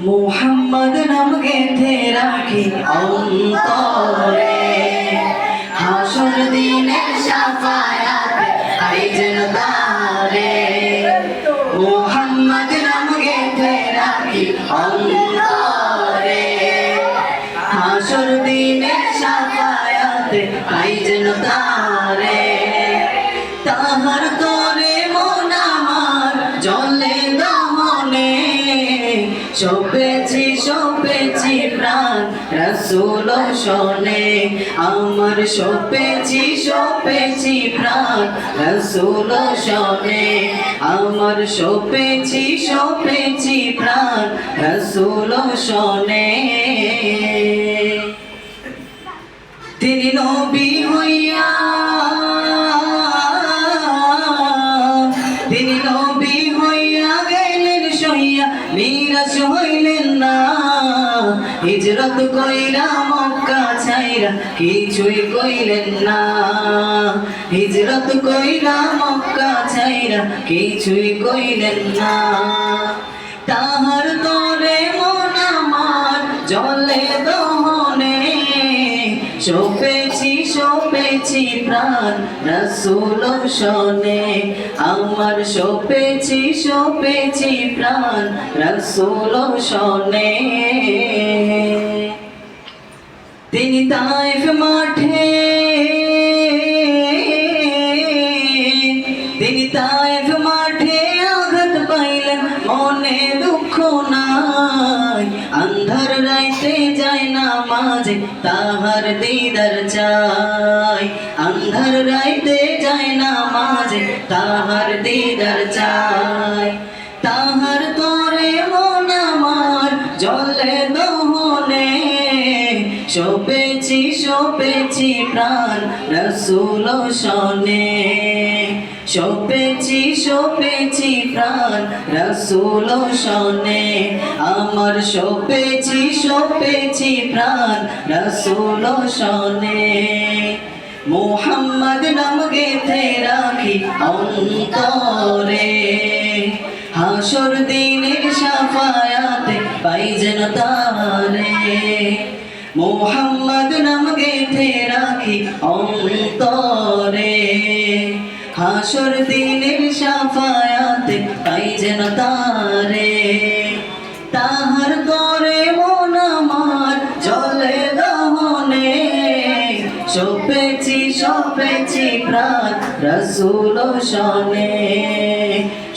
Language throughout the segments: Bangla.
মুহাম্মদ নাম গেঁথে রাখি অন্তরে, হাসর দিনের শাফায়াতে পাই যেন তারে। মুহাম্মদ নাম গেঁথে রাখি অন্তরে, হাসর দিনের শাফায়াতে পাই যেন তারে। তাহার তরে মন আমার জলে দহনে, সপেছি সপেছি প্রাণ রাসূল শোনে। আমার সপেছি সপেছি প্রাণ রাসূল শোনে, আমার সপেছি সপেছি প্রাণ রাসূল শোনে। তিনি নবী হইয়া, তিনি নবী হইয়া গেলেন সইয়া, নিরাশ হইলেন না। হিজরত কইরা মক্কা ছাইরা কিছুই কইলেন না, হিজরত কইরা মক্কা ছাইরা কিছুই কইলেন না। তাহার তরে মন আমার জলে দহনে, সপেছি সপেছি প্রাণ রাসূল শোনে। আমার সপেছি সপেছি প্রাণ রাসূল শোনে। তিনি তায়েফ মাঠে, তিনি তায়েফ মাঠে আঘাত পাইলেন, মনে দুঃখ নাই। আন্ধার রাইতে যায় নামাজে তাহার দিদার চাই, আন্ধার রাইতে যায় নামাজে তাহার দিদার চাই। তাহার তরে মন আমার জলে দহনে, সপেছি সপেছি প্রাণ রাসূল শোনে। সপেছি সপেছি প্রাণ রাসূল শোনে, আমার সপেছি সপেছি প্রাণ রাসূল শোনে। মুহাম্মদ নাম গেঁথে রাখি অন্তরে, হাসর দিনের শাফায়াতে পাই যেন তারে। মুহাম্মদ নাম গেঁথে রাখি অন্তরে, হাসর দিনের শাফায়াতে পাই যেন তারে। তাহার তরে মন আমার জলে দহনে, সপেছি সপেছি প্রাণ রাসূল শোনে।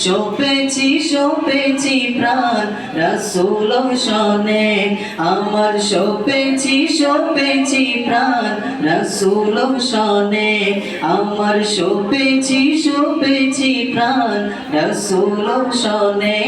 সপেছি সপেছি প্রাণ রাসূল শোনে, আমার সপেছি সপেছি প্রাণ রাসূল শোনে। আমার সপেছি সপেছি প্রাণ রাসূল শোনে।